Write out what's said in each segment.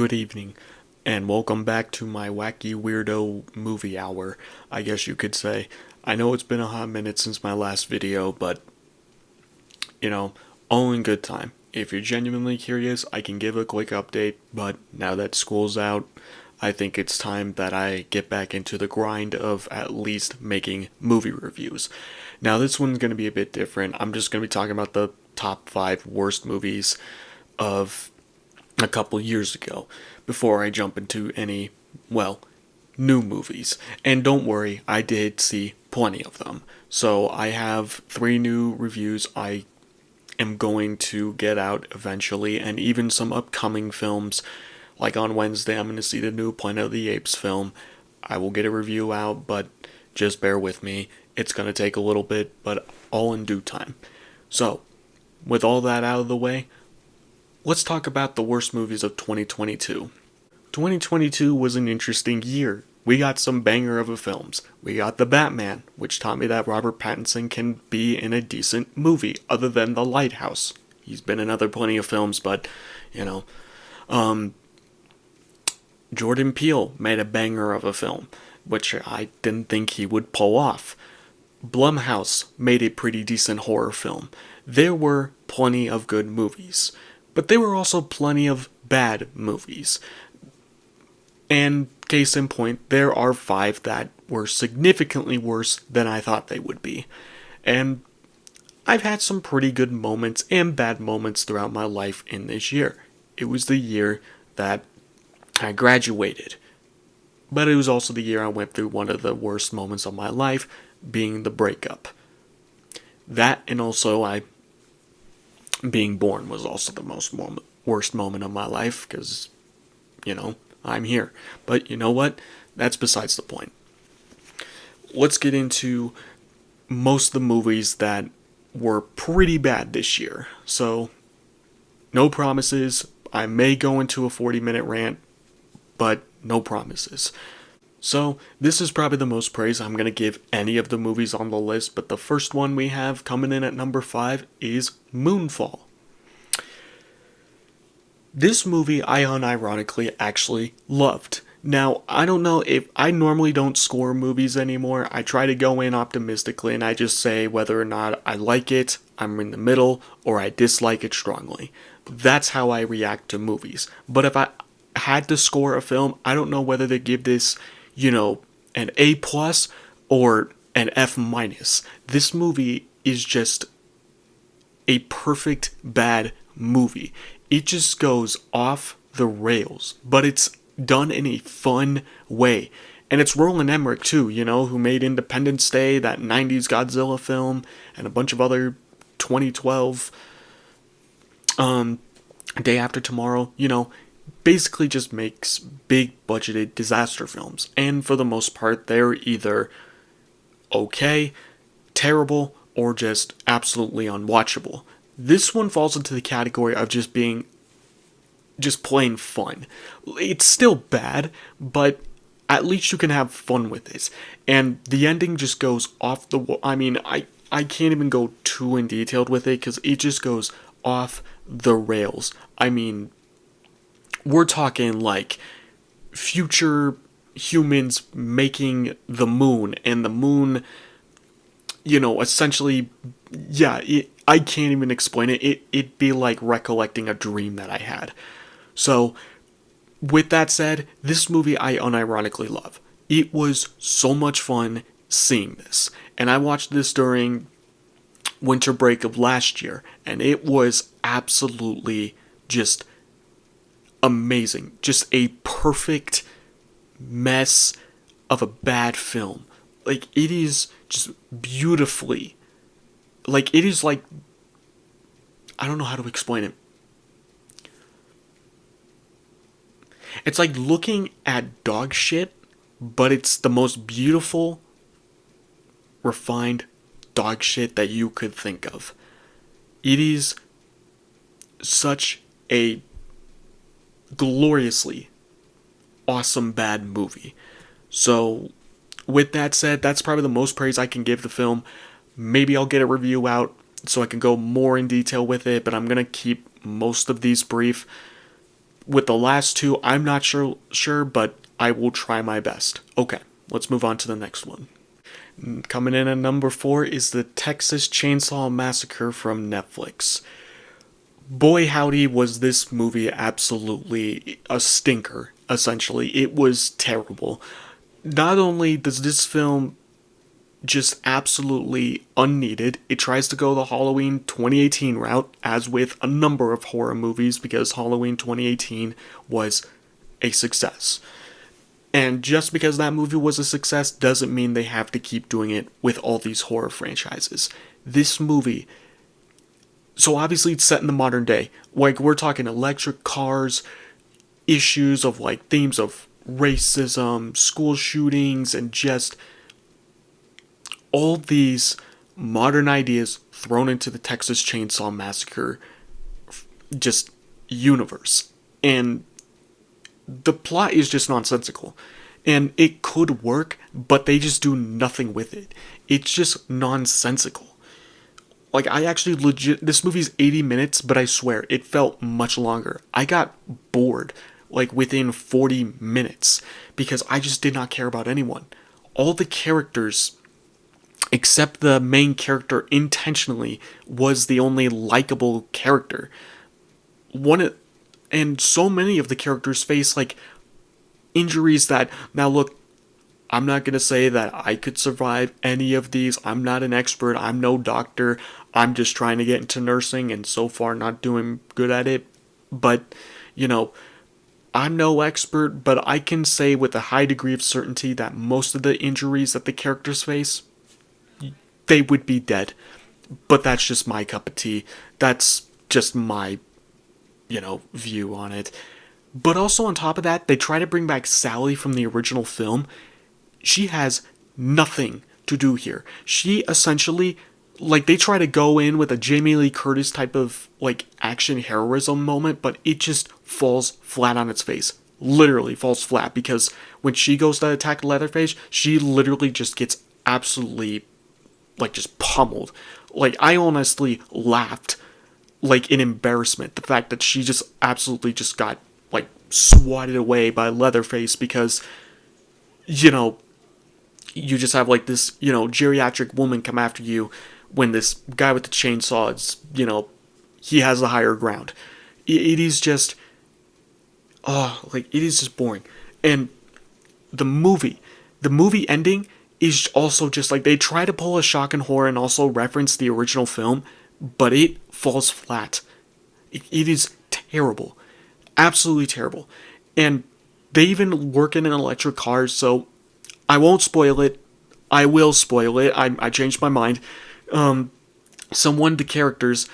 Good evening, and welcome back to my wacky weirdo movie hour, I guess you could say. I know it's been a hot minute since my last video, but, you know, all in good time. If you're genuinely curious, I can give a quick update, but now that school's out, I think it's time that I get back into the grind of at least making movie reviews. Now, this one's going to be a bit different. I'm just going to be talking about the top 5 worst movies of a couple years ago before I jump into any, well, new movies. And don't worry, I did see plenty of them. So I have 3 new reviews I am going to get out eventually, and even some upcoming films. Like on Wednesday, I'm going to see the new Planet of the Apes film. I will get a review out, but just bear with me. It's going to take a little bit, but all in due time. So, with all that out of the way, let's talk about the worst movies of 2022. 2022 was an interesting year. We got some banger of a films. We got The Batman, which taught me that Robert Pattinson can be in a decent movie, other than The Lighthouse. He's been in other plenty of films, but, you know. Jordan Peele made a banger of a film, which I didn't think he would pull off. Blumhouse made a pretty decent horror film. There were plenty of good movies, but there were also plenty of bad movies. And case in point, there are 5 that were significantly worse than I thought they would be. And I've had some pretty good moments and bad moments throughout my life in this year. It was the year that I graduated. But it was also the year I went through one of the worst moments of my life, being the breakup. That, and also being born was also the worst moment of my life, because, I'm here. But you know what? That's besides the point. Let's get into most of the movies that were pretty bad this year. So, no promises. I may go into a 40-minute rant, but no promises. So, this is probably the most praise I'm going to give any of the movies on the list, but the first one we have coming in at number 5 is Moonfall. This movie I unironically actually loved. Now, I don't know if I normally don't score movies anymore. I try to go in optimistically and I just say whether or not I like it, I'm in the middle, or I dislike it strongly. That's how I react to movies. But if I had to score a film, I don't know whether to give this, an A plus or an F minus. This movie is just a perfect bad movie. It just goes off the rails, but it's done in a fun way. And it's Roland Emmerich too, who made Independence Day, that 90s Godzilla film, and a bunch of other 2012 Day After Tomorrow, basically just makes big budgeted disaster films. And for the most part, they're either okay, terrible, or just absolutely unwatchable. This one falls into the category of just being just plain fun. It's still bad, but at least you can have fun with it. And the ending just goes off the wall. I mean, I can't even go too in detail with it because it just goes off the rails. I mean, we're talking like future humans making the moon, and the moon, essentially, yeah, I can't even explain it. It'd be like recollecting a dream that I had. So, with that said, this movie I unironically love. It was so much fun seeing this. And I watched this during winter break of last year, and it was absolutely just amazing. Just a perfect mess of a bad film. Like, it is just beautifully, like, it is like, I don't know how to explain it. It's like looking at dog shit, but it's the most beautiful, refined dog shit that you could think of. It is such a gloriously awesome bad movie. So, with that said, that's probably the most praise I can give the film. Maybe I'll get a review out so I can go more in detail with it, but I'm going to keep most of these brief. With the last two, I'm not sure, but I will try my best. Okay, let's move on to the next one. Coming in at number 4 is the Texas Chainsaw Massacre from Netflix. Boy howdy, was this movie absolutely a stinker, essentially. It was terrible. Not only does this film just absolutely unneeded, it tries to go the Halloween 2018 route, as with a number of horror movies, because Halloween 2018 was a success. And just because that movie was a success doesn't mean they have to keep doing it with all these horror franchises. This movie, so obviously it's set in the modern day. Like, we're talking electric cars, issues of like themes of racism, school shootings, and just all these modern ideas thrown into the Texas Chainsaw Massacre just universe. And the plot is just nonsensical. And it could work, but they just do nothing with it. It's just nonsensical. Like, I actually this movie's 80 minutes, but I swear, it felt much longer. I got bored, like, within 40 minutes, because I just did not care about anyone. All the characters, except the main character intentionally, was the only likable character. And so many of the characters face, like, injuries that, now look, I'm not going to say that I could survive any of these. I'm not an expert. I'm no doctor. I'm just trying to get into nursing and so far not doing good at it. But, you know, I'm no expert, but I can say with a high degree of certainty that most of the injuries that the characters face, they would be dead. But that's just my cup of tea. That's just my, view on it. But also on top of that, they try to bring back Sally from the original film. She has nothing to do here. She essentially, like, they try to go in with a Jamie Lee Curtis type of, like, action heroism moment, but it just falls flat on its face. Literally falls flat, because when she goes to attack Leatherface, she literally just gets absolutely, like, just pummeled. Like, I honestly laughed, like, in embarrassment, the fact that she just absolutely just got, like, swatted away by Leatherface, because, you just have, like, this, geriatric woman come after you when this guy with the chainsaw is, he has the higher ground. It is just, it is just boring. And the movie ending is also just, like, they try to pull a shock and horror and also reference the original film, but it falls flat. It is terrible. Absolutely terrible. And they even work in an electric car, so I won't spoil it. I will spoil it. I changed my mind. One of the characters,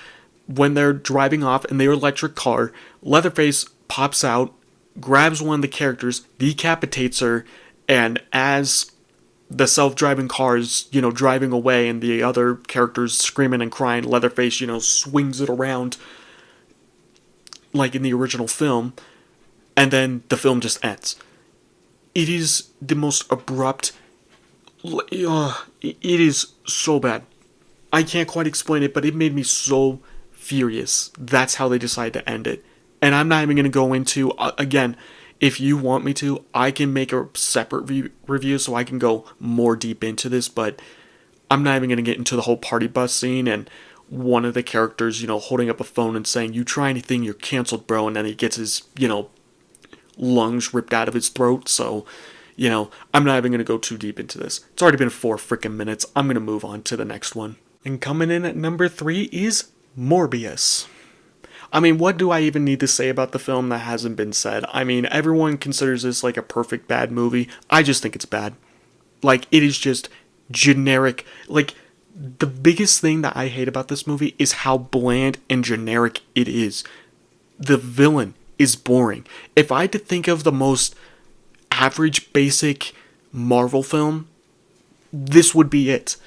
when they're driving off in their electric car, Leatherface pops out, grabs one of the characters, decapitates her, and as the self-driving car is, driving away and the other characters screaming and crying, Leatherface, swings it around like in the original film, and then the film just ends. It is the most abrupt. It is so bad. I can't quite explain it, but it made me so furious. That's how they decided to end it. And I'm not even going to go into, again, if you want me to, I can make a separate review so I can go more deep into this, but I'm not even going to get into the whole party bus scene and one of the characters, holding up a phone and saying, "You try anything, you're canceled, bro," and then he gets his, lungs ripped out of his throat. So, I'm not even going to go too deep into this. It's already been 4 freaking minutes. I'm going to move on to the next one. And coming in at number 3 is Morbius. I mean, what do I even need to say about the film that hasn't been said? I mean, everyone considers this like a perfect bad movie. I just think it's bad. Like, it is just generic. Like, the biggest thing that I hate about this movie is how bland and generic it is. The villain is boring. If I had to think of the most average, basic Marvel film, this would be it.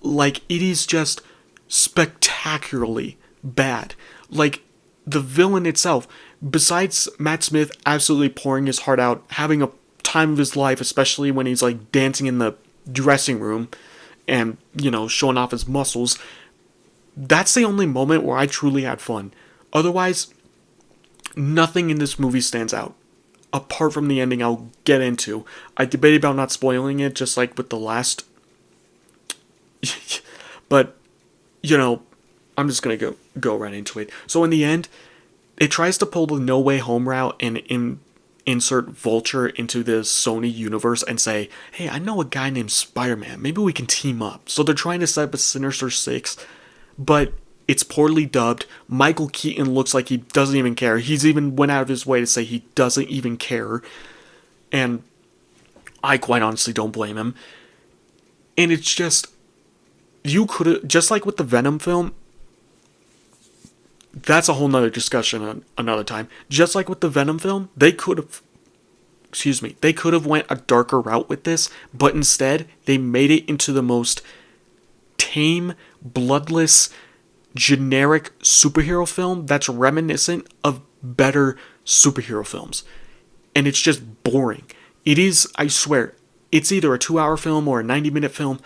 Like, it is just spectacularly bad. Like, the villain itself, besides Matt Smith absolutely pouring his heart out, having a time of his life, especially when he's, like, dancing in the dressing room and, showing off his muscles, that's the only moment where I truly had fun. Otherwise, Nothing in this movie stands out. Apart from the ending I'll get into. I debated about not spoiling it, just like with the last. But, I'm just gonna go right into it. So in the end, it tries to pull the No Way Home route and insert Vulture into the Sony universe and say, hey, I know a guy named Spider-Man. Maybe we can team up. So they're trying to set up a Sinister Six, but it's poorly dubbed. Michael Keaton looks like he doesn't even care. He's even went out of his way to say he doesn't even care. And I quite honestly don't blame him. And it's just, you could have, just like with the Venom film, that's a whole nother discussion another time. Just like with the Venom film, they could have went a darker route with this, but instead, they made it into the most tame, bloodless, generic superhero film that's reminiscent of better superhero films. And it's just boring. It is, I swear, it's either a 2-hour film or a 90-minute film.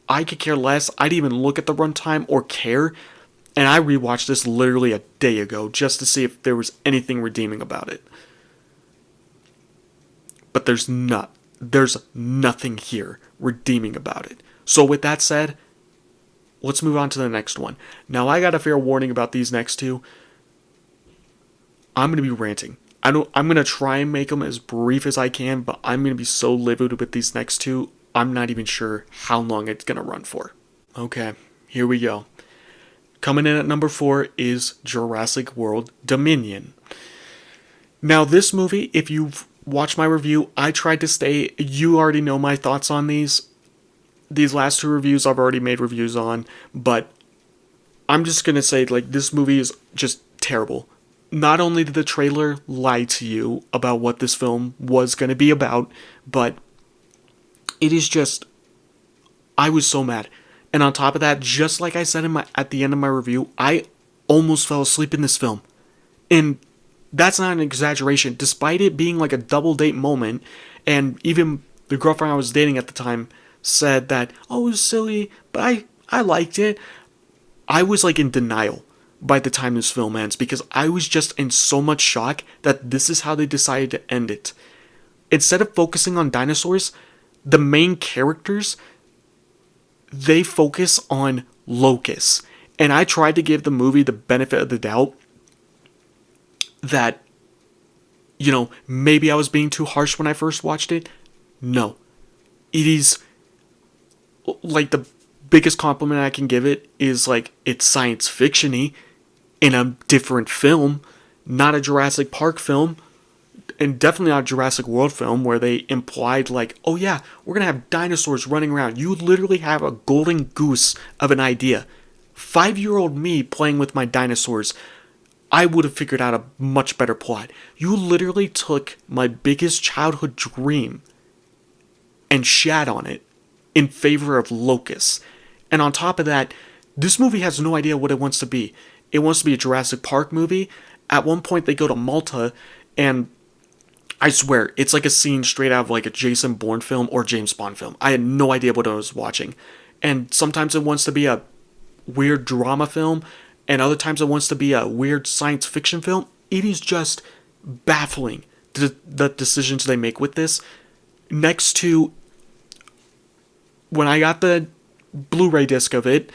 I could care less. I'd even look at the runtime or care. And I rewatched this literally a day ago just to see if there was anything redeeming about it. But there's nothing here redeeming about it. So with that said, let's move on to the next one. Now I got a fair warning about these next two. I'm going to be ranting. I'm going to try and make them as brief as I can, but I'm going to be so livid with these next two, I'm not even sure how long it's going to run for. Okay, here we go. Coming in at number 4 is Jurassic World Dominion. Now this movie, if you've watched my review, I tried to stay, you already know my thoughts on these. These last 2 reviews I've already made reviews on, but I'm just going to say, like, this movie is just terrible. Not only did the trailer lie to you about what this film was going to be about, but it is just, I was so mad. And on top of that, just like I said at the end of my review, I almost fell asleep in this film. And that's not an exaggeration. Despite it being like a double date moment, and even the girlfriend I was dating at the time said that, oh, it was silly, but I liked it. I was like in denial by the time this film ends because I was just in so much shock that this is how they decided to end it. Instead of focusing on dinosaurs, the main characters, they focus on locusts. And I tried to give the movie the benefit of the doubt that, maybe I was being too harsh when I first watched it. No. It is, like, the biggest compliment I can give it is, like, it's science fiction-y in a different film, not a Jurassic Park film, and definitely not a Jurassic World film where they implied, like, oh yeah, we're gonna have dinosaurs running around. You literally have a golden goose of an idea. 5-year-old me playing with my dinosaurs, I would have figured out a much better plot. You literally took my biggest childhood dream and shat on it in favor of locusts. And on top of that, this movie has no idea what it wants to be. It wants to be a Jurassic Park movie. At one point they go to Malta, and I swear, it's like a scene straight out of like a Jason Bourne film or James Bond film. I had no idea what I was watching. And sometimes it wants to be a weird drama film, and other times it wants to be a weird science fiction film. It is just baffling, the decisions they make with this. Next to, when I got the Blu-ray disc of it,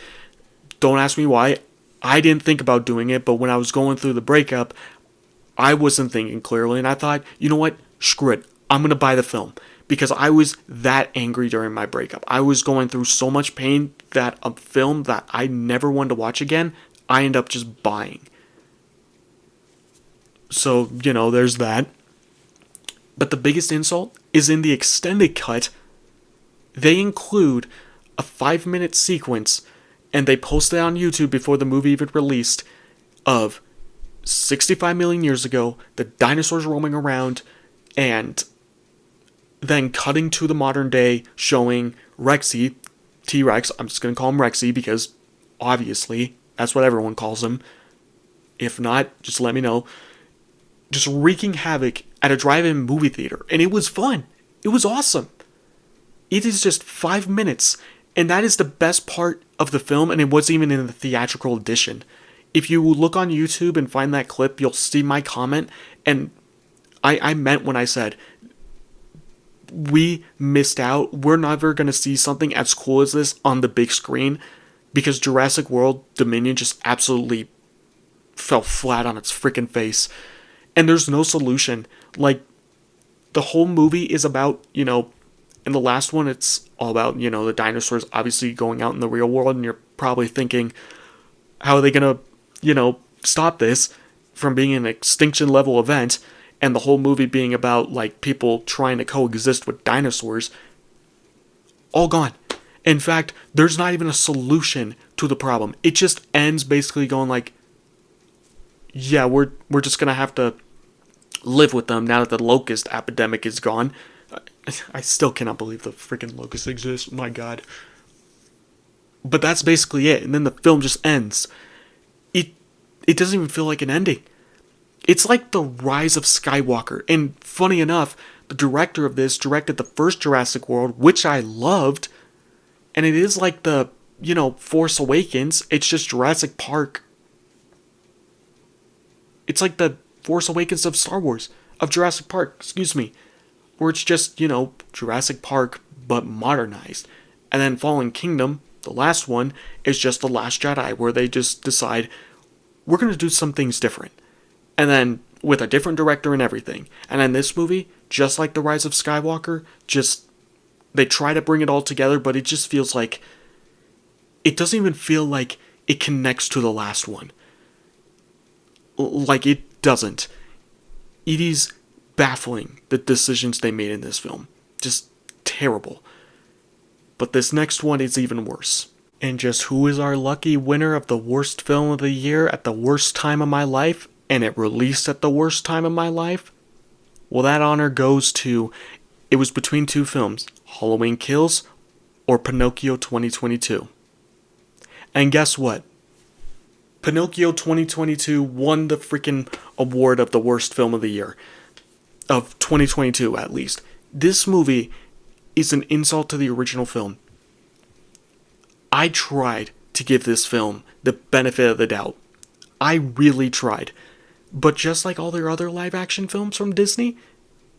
don't ask me why, I didn't think about doing it, but when I was going through the breakup, I wasn't thinking clearly, and I thought, you know what, screw it, I'm going to buy the film. Because I was that angry during my breakup. I was going through so much pain that a film that I never wanted to watch again, I end up just buying. So, there's that. But the biggest insult is in the extended cut. They include a 5-minute sequence, and they posted it on YouTube before the movie even released, of 65 million years ago, the dinosaurs roaming around, and then cutting to the modern day, showing Rexy, T-Rex, I'm just going to call him Rexy because obviously that's what everyone calls him. If not, just let me know. Just wreaking havoc at a drive-in movie theater. And it was fun. It was awesome. It is just 5 minutes. And that is the best part of the film, and it wasn't even in the theatrical edition. If you look on YouTube and find that clip, you'll see my comment, and I meant when I said we missed out. We're never going to see something as cool as this on the big screen because Jurassic World Dominion just absolutely fell flat on its freaking face. And there's no solution. Like, the whole movie is about, in the last one, it's all about, the dinosaurs obviously going out in the real world, and you're probably thinking, how are they going to, stop this from being an extinction level event? And the whole movie being about, like, people trying to coexist with dinosaurs. All gone. In fact, there's not even a solution to the problem. It just ends basically going like, yeah, we're just gonna have to live with them now that the locust epidemic is gone. I still cannot believe the freaking locust exists. My God. But that's basically it. And then the film just ends. It doesn't even feel like an ending. It's like the Rise of Skywalker. And funny enough, the director of this directed the first Jurassic World, which I loved. And it is like the, Force Awakens. It's just Jurassic Park. It's like the Force Awakens of Star Wars. Of Jurassic Park, excuse me. Where it's just, Jurassic Park, but modernized. And then Fallen Kingdom, the last one, is just The Last Jedi, where they just decide, we're going to do some things different. And then, with a different director and everything. And then this movie, just like The Rise of Skywalker, they try to bring it all together, but it just feels like, it doesn't even feel like it connects to the last one. Like, it doesn't. It is baffling, the decisions they made in this film. Just terrible. But this next one is even worse. And just who is our lucky winner of the worst film of the year at the worst time of my life? And it released at the worst time of my life? Well, that honor goes to, it was between two films, Halloween Kills or Pinocchio 2022. And guess what? Pinocchio 2022 won the freaking award of the worst film of the year. Of 2022, at least. This movie is an insult to the original film. I tried to give this film the benefit of the doubt. I really tried. But just like all their other live-action films from Disney,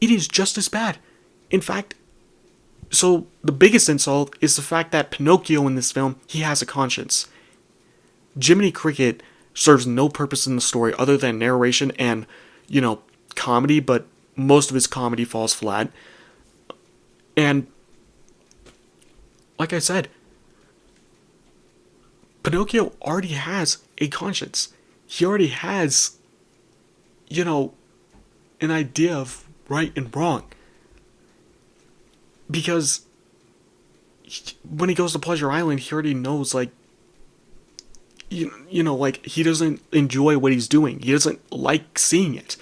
it is just as bad. In fact, so the biggest insult is the fact that Pinocchio in this film, he has a conscience. Jiminy Cricket serves no purpose in the story other than narration and, comedy, but most of his comedy falls flat. And, like I said, Pinocchio already has a conscience. He already has, an idea of right and wrong. Because when he goes to Pleasure Island, he already knows, like, like, he doesn't enjoy what he's doing. He doesn't like seeing it.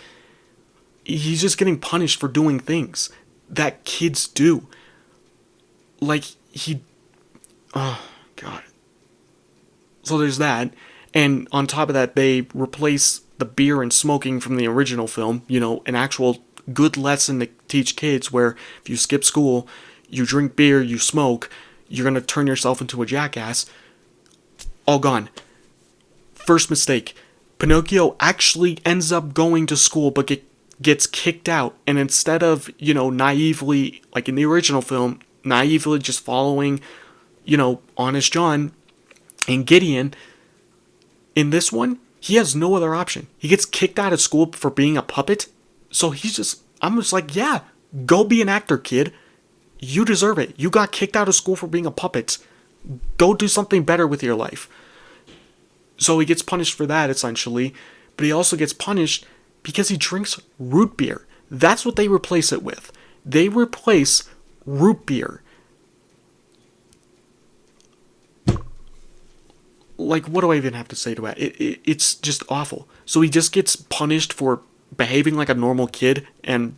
He's just getting punished for doing things that kids do. Like, oh, God. So there's that. And on top of that, they replace the beer and smoking from the original film, an actual good lesson to teach kids where if you skip school, you drink beer, you smoke, you're going to turn yourself into a jackass. All gone. First mistake. Pinocchio actually ends up going to school but gets kicked out. And instead of, naively, like in the original film, naively just following, Honest John and Gideon, in this one, he has no other option. He gets kicked out of school for being a puppet. So I'm just like, yeah, go be an actor, kid. You deserve it. You got kicked out of school for being a puppet. Go do something better with your life. So he gets punished for that, essentially. But he also gets punished because he drinks root beer. That's what they replace it with. They replace root beer. Like, what do I even have to say to that? It's just awful. So he just gets punished for behaving like a normal kid and,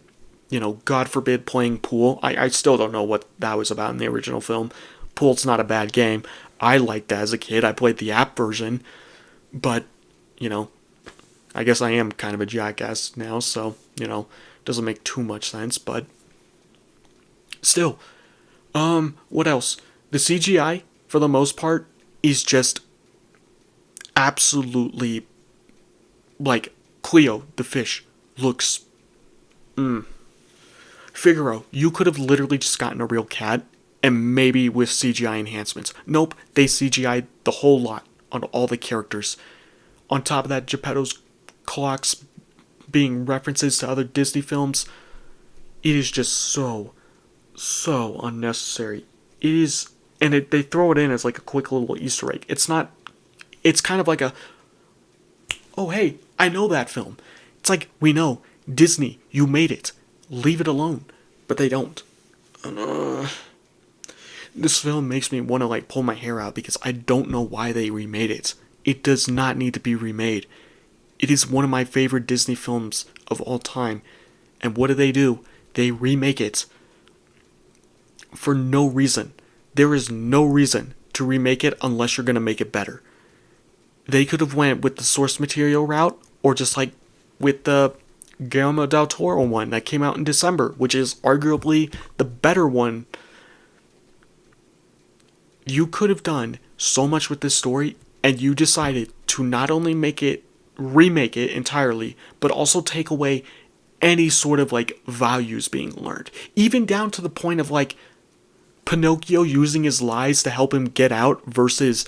God forbid, playing pool. I still don't know what that was about in the original film. Pool's not a bad game. I liked that as a kid. I played the app version. But, I guess I am kind of a jackass now, so, doesn't make too much sense, but still. What else? The CGI, for the most part, is just absolutely, like, Cleo, the fish, looks, Figaro, you could have literally just gotten a real cat and maybe with CGI enhancements. Nope, they CGI'd the whole lot on all the characters. On top of that, Geppetto's clocks being references to other Disney films, it is just so unnecessary. It is, and they throw it in as like a quick little Easter egg. It's not, it's kind of like a, oh hey, I know that film. It's like, we know, Disney, you made it. Leave it alone. But they don't. This film makes me want to like pull my hair out because I don't know why they remade it. It does not need to be remade. It is one of my favorite Disney films of all time. And what do? They remake it for no reason. There is no reason to remake it unless you're going to make it better. They could have went with the source material route or just like with the Guillermo del Toro one that came out in December, which is arguably the better one. You could have done so much with this story, and you decided to not only remake it entirely, but also take away any sort of like values being learned. Even down to the point of like Pinocchio using his lies to help him get out versus,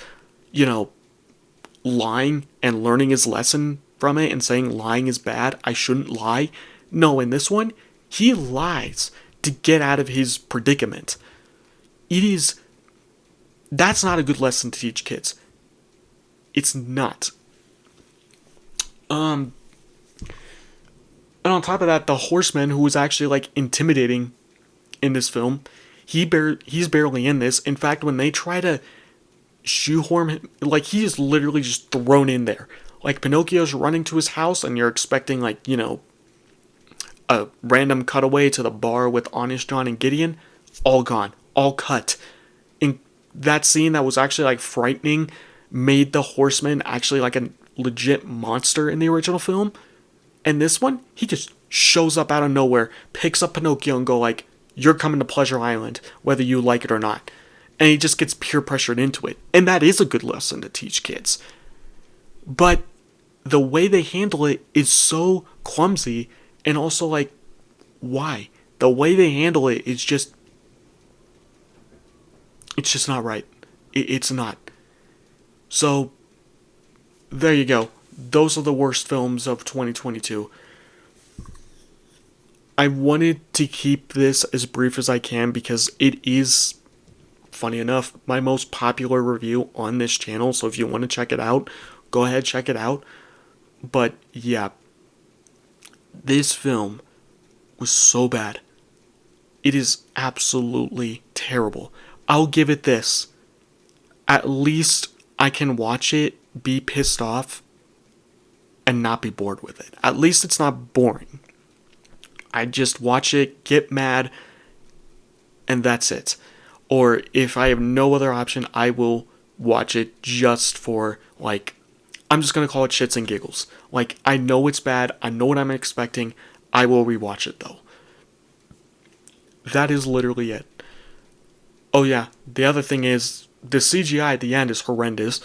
lying and learning his lesson from it and saying lying is bad, I shouldn't lie. No, in this one, he lies to get out of his predicament. That's not a good lesson to teach kids. It's not. And on top of that, the horseman who was actually like intimidating in this film, he's barely in this. In fact, when they try to shoehorn him, like he is literally just thrown in there. Like Pinocchio's running to his house and you're expecting like, a random cutaway to the bar with Honest John and Gideon, all gone, all cut. And that scene that was actually like frightening made the horseman actually like a legit monster in the original film. And this one, he just shows up out of nowhere, picks up Pinocchio and go like, you're coming to Pleasure Island, whether you like it or not. And he just gets peer pressured into it. And that is a good lesson to teach kids. But the way they handle it is so clumsy, and also like, why? The way they handle it is just, it's just not right. It's not. So, there you go. Those are the worst films of 2022. I wanted to keep this as brief as I can because it is, funny enough, my most popular review on this channel. So if you want to check it out, go ahead, check it out. But yeah, this film was so bad. It is absolutely terrible. I'll give it this. At least I can watch it, be pissed off, and not be bored with it. At least it's not boring. I just watch it, get mad, and that's it. Or if I have no other option, I will watch it just for, like, I'm just going to call it shits and giggles. Like, I know it's bad, I know what I'm expecting, I will rewatch it though. That is literally it. Oh yeah, the other thing is, the CGI at the end is horrendous.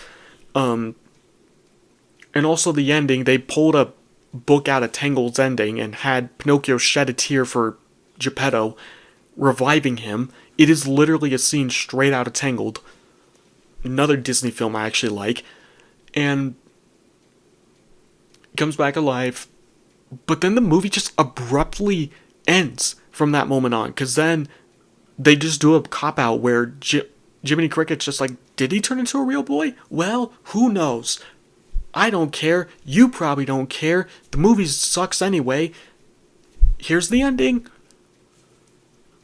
And also the ending, they pulled a book out of Tangled's ending and had Pinocchio shed a tear for Geppetto, reviving him. It is literally a scene straight out of Tangled. Another Disney film I actually like. And comes back alive. But then the movie just abruptly ends from that moment on. Because then they just do a cop-out where Jiminy Cricket's just like, did he turn into a real boy? Well, who knows? I don't care. You probably don't care. The movie sucks anyway. Here's the ending.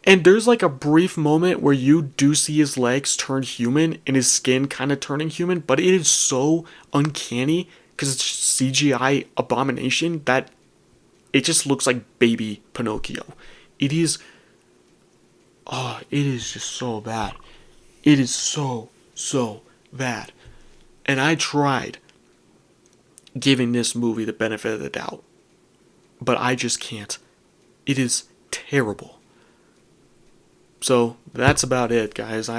And there's like a brief moment where you do see his legs turn human and his skin kind of turning human, but it is so uncanny because it's CGI abomination that it just looks like baby Pinocchio. It is just so bad. It is so bad. And I tried giving this movie the benefit of the doubt, but I just can't. It is terrible. So that's about it, guys.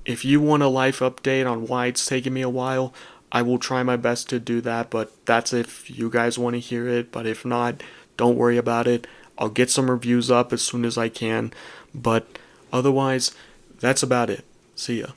If you want a life update on why it's taking me a while, I will try my best to do that, but that's if you guys want to hear it. But if not, don't worry about it. I'll get some reviews up as soon as I can. But otherwise, that's about it. See ya.